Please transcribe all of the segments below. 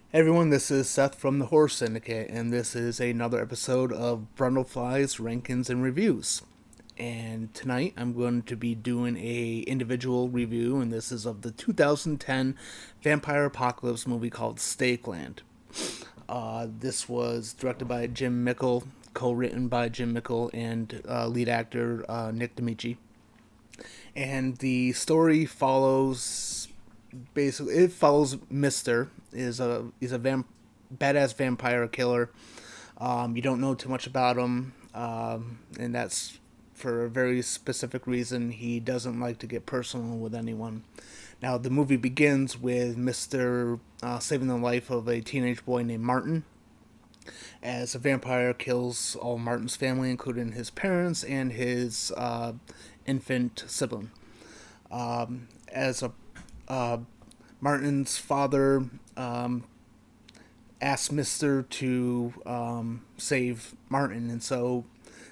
Hey everyone, this is Seth from the Horror Syndicate, and this is another episode of BrundleFly's Rankins and Reviews. And tonight I'm going to be doing a individual review, and this is of the 2010 vampire apocalypse movie called Stakeland. This was directed by Jim Mickle, co-written by Jim Mickle, and lead actor Nick D'Amici. And the story follows Mister is a badass vampire killer. You don't know too much about him, and that's for a very specific reason. He doesn't like to get personal with anyone. Now the movie begins with Mister saving the life of a teenage boy named Martin, as a vampire kills all Martin's family, including his parents and his infant sibling. As a Martin's father asks Mister to save Martin, and so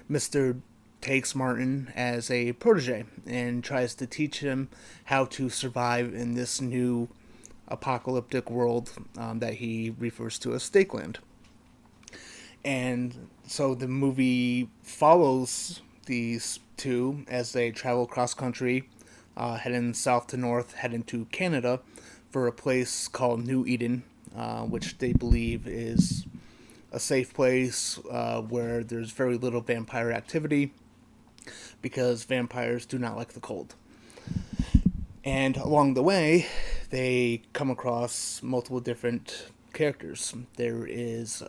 Mister takes Martin as a protege and tries to teach him how to survive in this new apocalyptic world that he refers to as Stakeland. And so the movie follows these two as they travel cross country, heading south to north, heading to Canada for a place called New Eden, which they believe is a safe place where there's very little vampire activity because vampires do not like the cold. And along the way, they come across multiple different characters. There is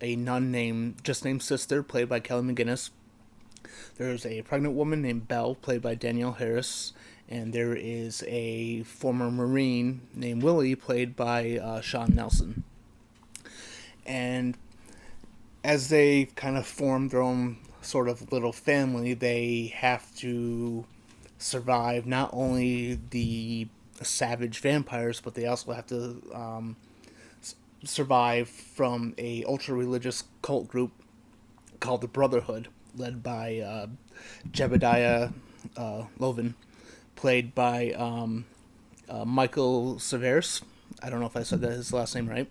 a nun named Sister, played by Kelly McGinnis. There's a pregnant woman named Belle, played by Danielle Harris, and there is a former Marine named Willie, played by Sean Nelson. And as they kind of form their own sort of little family, they have to survive not only the savage vampires, but they also have to survive from a ultra religious cult group called the Brotherhood, led by Jebediah Lovin, played by Michael Severus. I don't know if I said his last name right.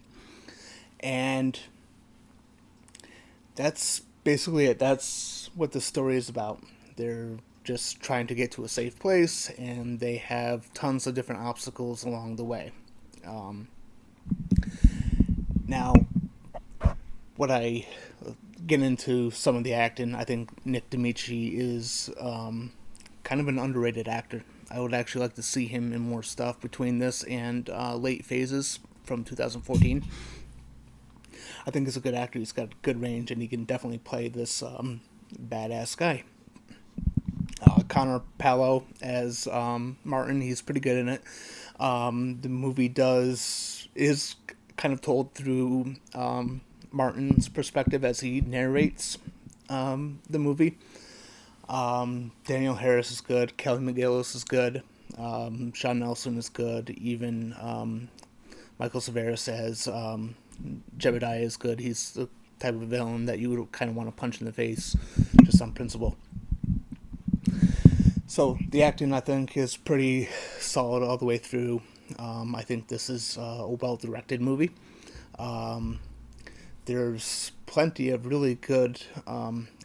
And that's basically it. That's what the story is about. They're just trying to get to a safe place, and they have tons of different obstacles along the way. Now, what I get into some of the acting, I think Nick D'Amici is kind of an underrated actor. I would actually like to see him in more stuff between this and Late Phases from 2014. I think he's a good actor. He's got good range, and he can definitely play this badass guy. Connor Palo as Martin. He's pretty good in it. The movie is kind of told through Martin's perspective as he narrates the movie. Daniel Harris is good. Kelly McGillis is good. Sean Nelson is good. Even Michael Severus as Jebediah is good. He's the type of villain that you would kind of want to punch in the face just on principle. So the acting, I think, is pretty solid all the way through. I think this is a well-directed movie. There's plenty of really good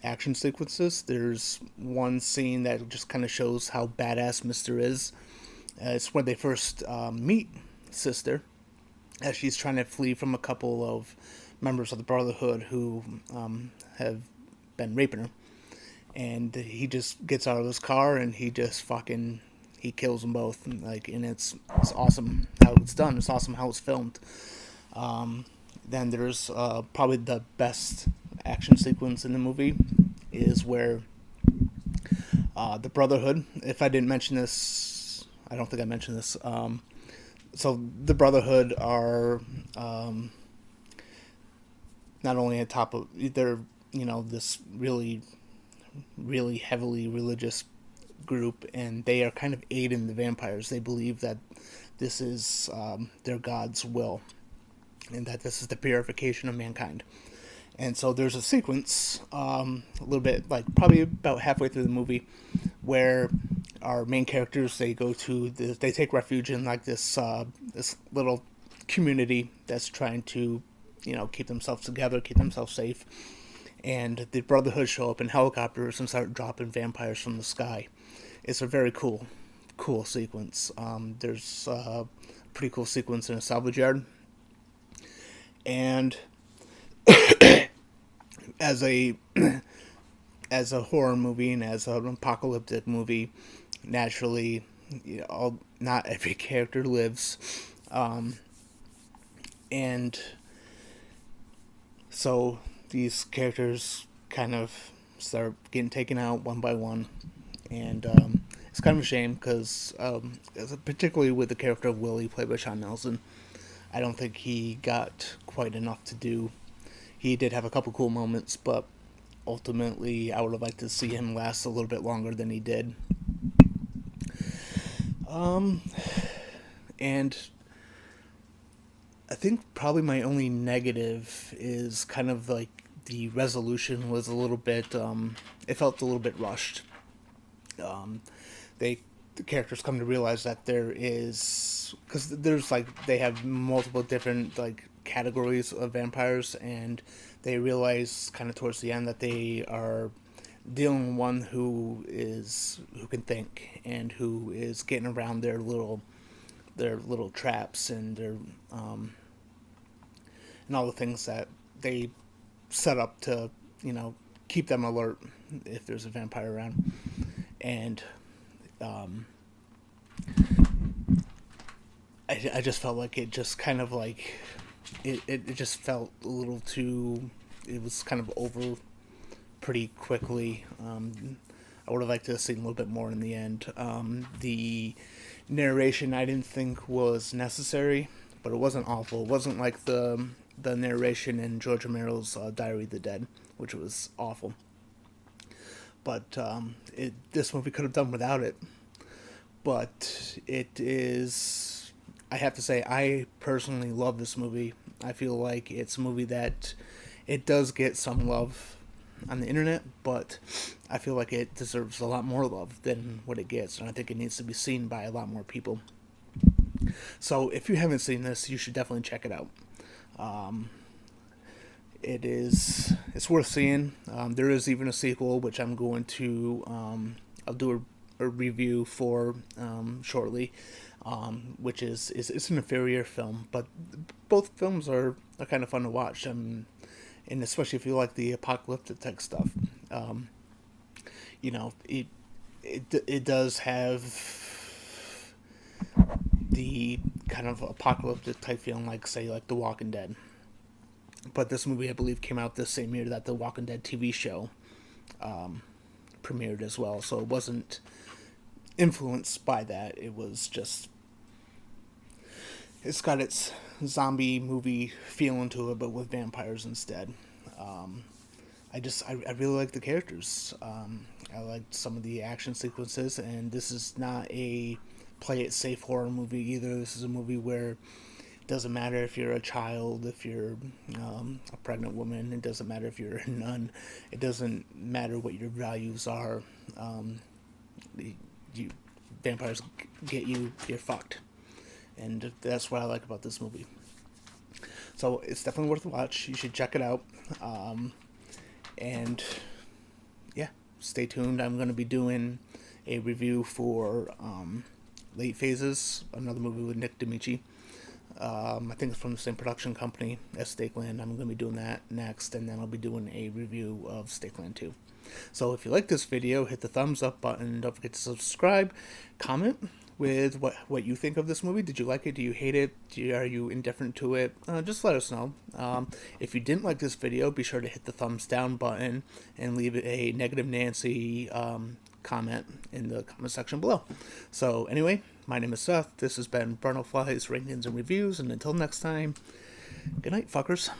action sequences. There's one scene that just kind of shows how badass Mister is. It's when they first meet Sister, as she's trying to flee from a couple of members of the Brotherhood who have been raping her. And he just gets out of his car and he just he kills them both. And it's awesome how it's done. It's awesome how it's filmed. Then there's probably the best action sequence in the movie is where the Brotherhood, if I didn't mention this, I don't think I mentioned this. So the Brotherhood are not only on top of, they're, this really heavily religious group, and they are kind of aiding the vampires. They believe that this is their God's will, and that this is the purification of mankind. And so there's a sequence, a little bit, probably about halfway through the movie, where our main characters, they take refuge in this little community that's trying to, keep themselves together, keep themselves safe. And the Brotherhood show up in helicopters and start dropping vampires from the sky. It's a very cool sequence. There's a pretty cool sequence in a salvage yard. And as a horror movie and as an apocalyptic movie, naturally, not every character lives, and so these characters kind of start getting taken out one by one, and it's kind of a shame because, particularly with the character of Willie, played by Sean Nelson, I don't think he got quite enough to do. He did have a couple cool moments, but ultimately, I would have liked to see him last a little bit longer than he did. And I think probably my only negative is kind of like the resolution was a little bit, it felt a little bit rushed. The characters come to realize that there is, because there's they have multiple different categories of vampires, and they realize kind of towards the end that they are dealing with one who can think and who is getting around their little traps and their and all the things that they set up to keep them alert if there's a vampire around. And I just felt like it just kind of it just felt a little too, it was kind of over pretty quickly. I would have liked to have seen a little bit more in the end. The narration I didn't think was necessary, but it wasn't awful. It wasn't like the narration in George Romero's Diary of the Dead, which was awful. But this movie could have done without it. But it is, I have to say, I personally love this movie. I feel like it's a movie that it does get some love on the internet, but I feel like it deserves a lot more love than what it gets, and I think it needs to be seen by a lot more people. So if you haven't seen this, you should definitely check it out. It's worth seeing. There is even a sequel, which I'm going to I'll do a review for shortly, which is it's an inferior film, but both films are kind of fun to watch, and especially if you like the apocalyptic type stuff. It does have the kind of apocalyptic type feeling, like The Walking Dead. But this movie, I believe, came out the same year that the Walking Dead TV show premiered as well, so it wasn't influenced by that. It was just, it's got its zombie movie feeling to it, but with vampires instead. I really like the characters. I liked some of the action sequences, and this is not a play it safe horror movie either. This is a movie where it doesn't matter if you're a child, if you're a pregnant woman, it doesn't matter if you're a nun, it doesn't matter what your values are. Vampires get you, you're fucked. And that's what I like about this movie. So it's definitely worth a watch. You should check it out. And yeah, stay tuned. I'm going to be doing a review for Late Phases, another movie with Nick D'Amici. I think it's from the same production company as Stakeland. I'm going to be doing that next, and then I'll be doing a review of Stakeland 2. So if you like this video, hit the thumbs up button. Don't forget to subscribe. Comment with what you think of this movie. Did you like it? Do you hate it? Are you indifferent to it? Just let us know. If you didn't like this video, be sure to hit the thumbs down button and leave a negative Nancy comment in the comment section below. So anyway, my name is Seth. This has been BrundleFly's Rankings and Reviews, and until next time, good night, fuckers.